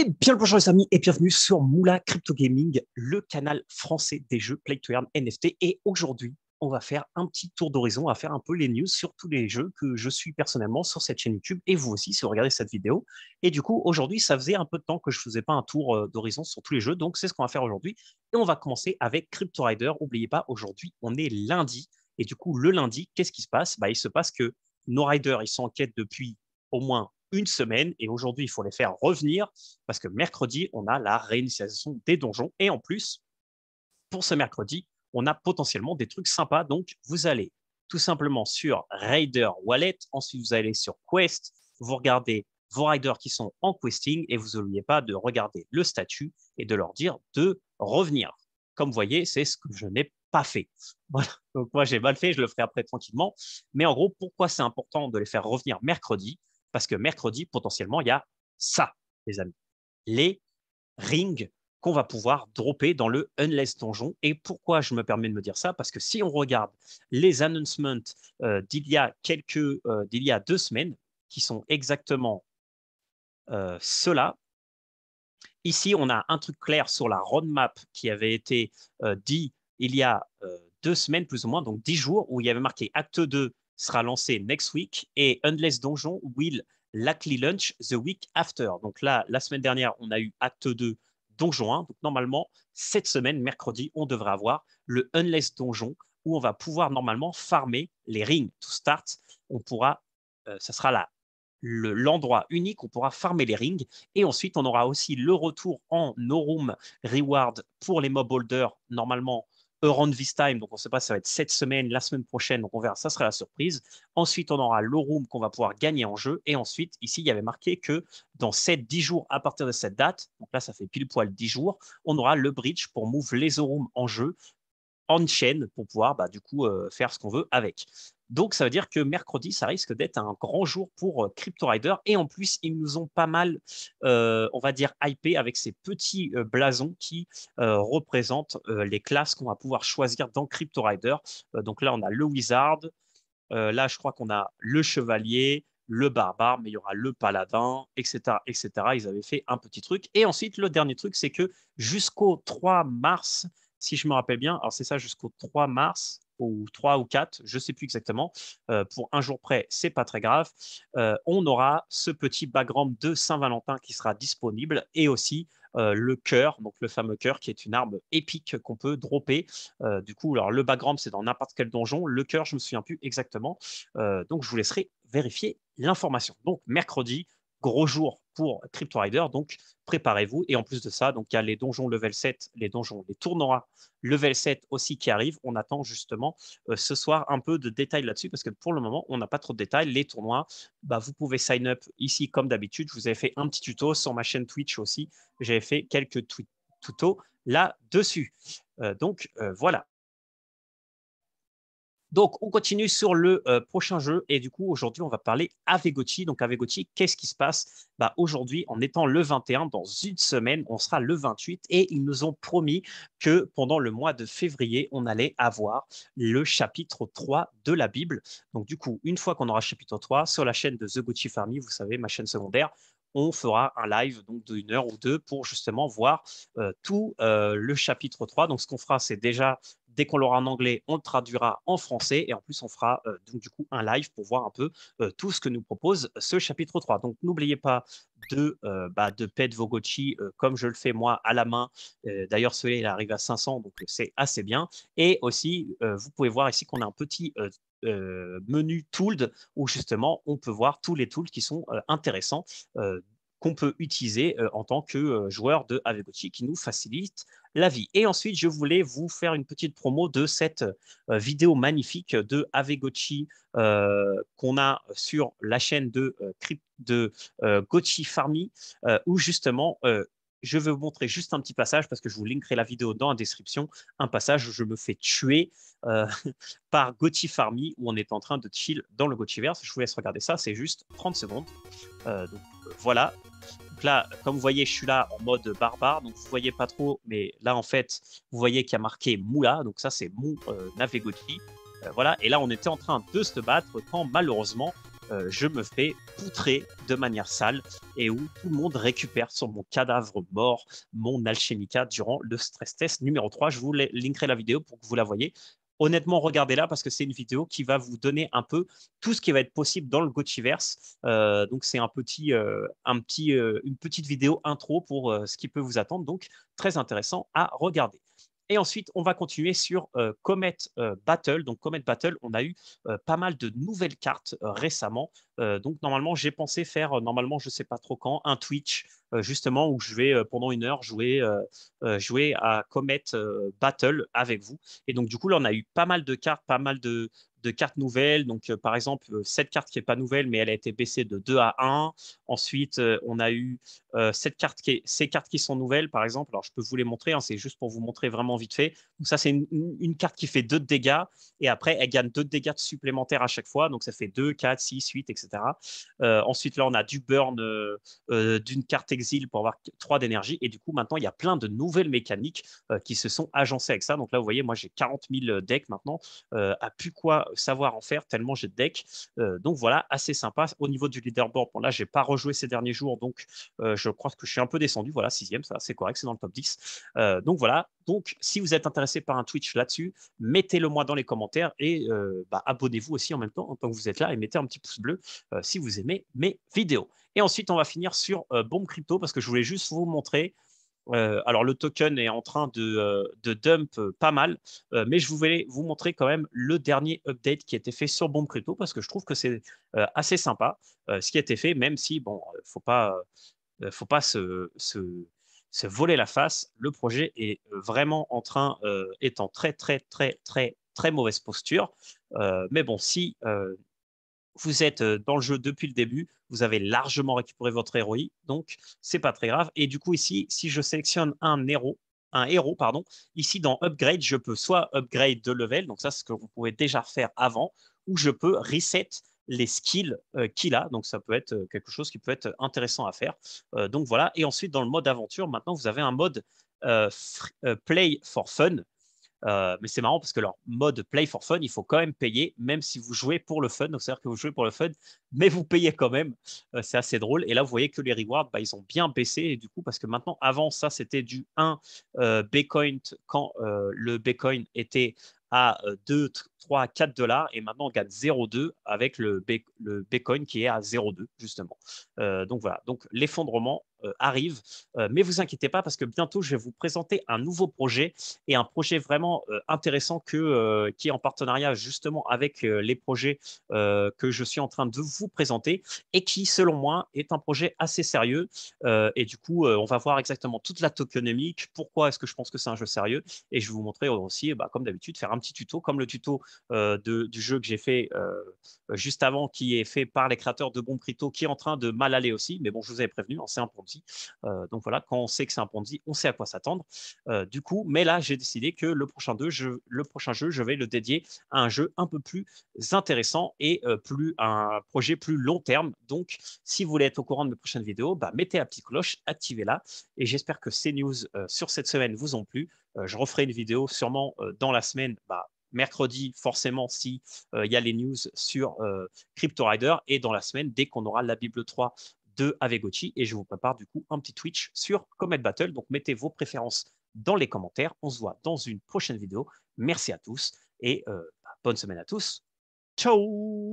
Et bien le bonjour les amis et bienvenue sur Moula Crypto Gaming, le canal français des jeux Play to Earn NFT. Et aujourd'hui, on va faire un petit tour d'horizon, on va faire un peu les news sur tous les jeux que je suis personnellement sur cette chaîne YouTube et vous aussi si vous regardez cette vidéo. Et du coup, aujourd'hui, ça faisait un peu de temps que je faisais pas un tour d'horizon sur tous les jeux, donc c'est ce qu'on va faire aujourd'hui. Et on va commencer avec Crypto Rider. N'oubliez pas, aujourd'hui, on est lundi. Et du coup, le lundi, qu'est-ce qui se passe? Il se passe que nos riders, ils sont en quête depuis au moins une semaine et aujourd'hui, il faut les faire revenir parce que mercredi, on a la réinitialisation des donjons. Et en plus, pour ce mercredi, on a potentiellement des trucs sympas. Donc, vous allez tout simplement sur Raider Wallet. Ensuite, vous allez sur Quest. Vous regardez vos riders qui sont en questing et vous n'oubliez pas de regarder le statut et de leur dire de revenir. Comme vous voyez, c'est ce que je n'ai pas fait. Voilà. Donc, moi, j'ai mal fait. Je le ferai après tranquillement. Mais en gros, pourquoi c'est important de les faire revenir mercredi? Parce que mercredi, potentiellement, il y a ça, les amis. Les rings qu'on va pouvoir dropper dans le Unless Donjon. Et pourquoi je me permets de me dire ça? Parce que si on regarde les announcements d'il y a d'il y a 2 semaines, qui sont exactement ceux-là, ici, on a un truc clair sur la roadmap qui avait été dit il y a 2 semaines, plus ou moins, donc 10 jours, où il y avait marqué Acte 2 sera lancé next week et Unless Donjon will likely launch the week after. Donc là, la semaine dernière, on a eu Acte 2 Donjon 1. Donc normalement, cette semaine, mercredi, on devrait avoir le Unless Donjon où on va pouvoir normalement farmer les rings to start. On pourra, ça sera là l'endroit unique, on pourra farmer les rings et ensuite on aura aussi le retour en no room reward pour les mob holders normalement around this time, donc on ne sait pas si ça va être cette semaine, la semaine prochaine, donc on verra, ça sera la surprise. Ensuite on aura le room qu'on va pouvoir gagner en jeu et ensuite ici il y avait marqué que dans 7-10 jours à partir de cette date, donc là ça fait pile poil 10 jours, on aura le bridge pour move les rooms en jeu on-chain pour pouvoir du coup faire ce qu'on veut avec. Donc, ça veut dire que mercredi, ça risque d'être un grand jour pour Crypto Rider. Et en plus, ils nous ont pas mal, on va dire, hypé avec ces petits blasons qui représentent les classes qu'on va pouvoir choisir dans Crypto Rider. Donc là, on a le Wizard. Là, je crois qu'on a le Chevalier, le Barbare, mais il y aura le Paladin, etc., etc. Ils avaient fait un petit truc. Et ensuite, le dernier truc, c'est que jusqu'au 3 mars, si je me rappelle bien, alors c'est ça jusqu'au 3 mars, ou 3 ou 4, je ne sais plus exactement, pour un jour près, c'est pas très grave, on aura ce petit background de Saint-Valentin qui sera disponible et aussi le cœur, donc le fameux cœur qui est une arme épique qu'on peut dropper. Du coup, alors le background, c'est dans n'importe quel donjon. Le cœur, je ne me souviens plus exactement. Donc, je vous laisserai vérifier l'information. Donc, mercredi, gros jour pour Crypto Rider. Donc, préparez-vous. Et en plus de ça, donc il y a les donjons level 7, les tournois level 7 aussi qui arrivent. On attend justement ce soir un peu de détails là-dessus parce que pour le moment, on n'a pas trop de détails. Les tournois, vous pouvez sign up ici comme d'habitude. Je vous avais fait un petit tuto sur ma chaîne Twitch aussi. J'avais fait quelques tutos là-dessus. Voilà. Donc, on continue sur le prochain jeu. Et du coup, aujourd'hui, on va parler Aavegotchi. Donc, Aavegotchi, qu'est-ce qui se passe? Aujourd'hui, en étant le 21, dans une semaine, on sera le 28. Et ils nous ont promis que pendant le mois de février, on allait avoir le chapitre 3 de la Bible. Donc, du coup, une fois qu'on aura chapitre 3, sur la chaîne de The Gotchi Farmy, vous savez, ma chaîne secondaire, on fera un live donc d'une heure ou deux pour justement voir tout le chapitre 3. Donc, ce qu'on fera, c'est déjà dès qu'on l'aura en anglais, on le traduira en français et en plus, on fera donc du coup un live pour voir un peu tout ce que nous propose ce chapitre 3. Donc, n'oubliez pas de pet vos Gotchi comme je le fais moi à la main. D'ailleurs, celui-là, il arrive à 500, donc c'est assez bien. Et aussi, vous pouvez voir ici qu'on a un petit menu tooled où justement on peut voir tous les tools qui sont intéressants qu'on peut utiliser en tant que joueur de Aavegotchi qui nous facilite la vie. Et ensuite, je voulais vous faire une petite promo de cette vidéo magnifique de Aavegotchi qu'on a sur la chaîne de Gotchi Farmy où justement je vais vous montrer juste un petit passage parce que je vous linkerai la vidéo dans la description, un passage où je me fais tuer par Gotchi Farmy où on est en train de chill dans le Gotchiverse. Je vous laisse regarder ça, c'est juste 30 secondes. Voilà. Donc là, comme vous voyez, je suis là en mode barbare, donc vous voyez pas trop, mais là en fait, vous voyez qu'il y a marqué Moula, donc ça c'est mon Aavegotchi. Voilà, et là on était en train de se battre quand malheureusement je me fais poutrer de manière sale et où tout le monde récupère sur mon cadavre mort mon Alchemica durant le stress test numéro 3. Je vous linkerai la vidéo pour que vous la voyez. Honnêtement, regardez-la parce que c'est une vidéo qui va vous donner un peu tout ce qui va être possible dans le Gochiverse. Donc, c'est une petite vidéo intro pour ce qui peut vous attendre. Donc, très intéressant à regarder. Et ensuite, on va continuer sur Comet Battle. Donc, Comet Battle, on a eu pas mal de nouvelles cartes récemment. Donc, normalement, j'ai pensé faire, normalement, je ne sais pas trop quand, un Twitch, justement, où je vais pendant 1 heure jouer à Comet Battle avec vous. Et donc, du coup, là, on a eu pas mal de cartes, pas mal de cartes nouvelles. Donc, par exemple, cette carte qui n'est pas nouvelle, mais elle a été baissée de 2 à 1. Ensuite, on a eu ces cartes qui sont nouvelles, par exemple. Alors, je peux vous les montrer, hein, c'est juste pour vous montrer vraiment vite fait. Donc, ça, c'est une carte qui fait 2 de dégâts. Et après, elle gagne 2 de dégâts supplémentaires à chaque fois. Donc, ça fait 2, 4, 6, 8, etc. Ensuite, là, on a du burn d'une carte exil pour avoir 3 d'énergie. Et du coup, maintenant, il y a plein de nouvelles mécaniques qui se sont agencées avec ça. Donc là, vous voyez, moi, j'ai 40 000 decks maintenant. À plus quoi savoir en faire tellement j'ai de decks. Donc voilà, assez sympa. Au niveau du leaderboard, bon, là, j'ai pas rejoué ces derniers jours, donc je crois que je suis un peu descendu. Voilà, 6e, ça c'est correct, c'est dans le top 10. Donc voilà. Donc, si vous êtes intéressé par un Twitch là-dessus, mettez-le moi dans les commentaires et abonnez-vous aussi en même temps, tant que vous êtes là, et mettez un petit pouce bleu si vous aimez mes vidéos. Et ensuite, on va finir sur Bomb Crypto parce que je voulais juste vous montrer. Alors, le token est en train de dump pas mal, mais je voulais vous montrer quand même le dernier update qui a été fait sur Bomb Crypto parce que je trouve que c'est assez sympa ce qui a été fait, même si, bon, faut pas se voler la face. Le projet est vraiment est en très, très, très, très, très mauvaise posture. Mais bon, si vous êtes dans le jeu depuis le début, vous avez largement récupéré votre héros, donc c'est pas très grave. Et du coup, ici, si je sélectionne un héros, pardon, ici dans Upgrade, je peux soit upgrade de level, donc ça, c'est ce que vous pouvez déjà faire avant, ou je peux reset les skills qu'il a. Donc ça peut être quelque chose qui peut être intéressant à faire. Donc voilà. Et ensuite, dans le mode aventure, maintenant, vous avez un mode Play for Fun. Mais c'est marrant parce que leur mode Play for Fun, il faut quand même payer, même si vous jouez pour le fun. Donc, c'est-à-dire que vous jouez pour le fun, mais vous payez quand même. C'est assez drôle. Et là, vous voyez que les rewards, bah, ils ont bien baissé. Et du coup, parce que maintenant, avant ça, c'était du 1 Bitcoin quand le Bitcoin était à 2, 3, 4 dollars. Et maintenant, on gagne 0,2 avec le Bitcoin qui est à 0,2, justement. Donc, voilà. Donc, l'effondrement arrive. Mais vous inquiétez pas parce que bientôt, je vais vous présenter un nouveau projet et un projet vraiment intéressant qui est en partenariat justement avec les projets que je suis en train de vous présenter et qui, selon moi, est un projet assez sérieux. Et du coup, on va voir exactement toute la tokenomique, pourquoi est-ce que je pense que c'est un jeu sérieux. Et je vais vous montrer aussi, comme d'habitude, faire un petit tuto, comme le tuto du jeu que j'ai fait juste avant, qui est fait par les créateurs de Bon Crypto, qui est en train de mal aller aussi. Mais bon, je vous avais prévenu, hein, c'est un Ponzi. Donc voilà, quand on sait que c'est un Ponzi, on sait à quoi s'attendre. Du coup, mais là, j'ai décidé que le prochain jeu, je vais le dédier à un jeu un peu plus intéressant et un projet plus long terme. Donc, si vous voulez être au courant de mes prochaines vidéos, mettez la petite cloche, activez-la. Et j'espère que ces news sur cette semaine vous ont plu. Je referai une vidéo sûrement dans la semaine. Mercredi, forcément, si il y a les news sur Crypto Rider, et dans la semaine, dès qu'on aura la Bible 3 de Avegochi, et je vous prépare du coup un petit Twitch sur Comet Battle. Donc, mettez vos préférences dans les commentaires. On se voit dans une prochaine vidéo. Merci à tous et bonne semaine à tous. Ciao!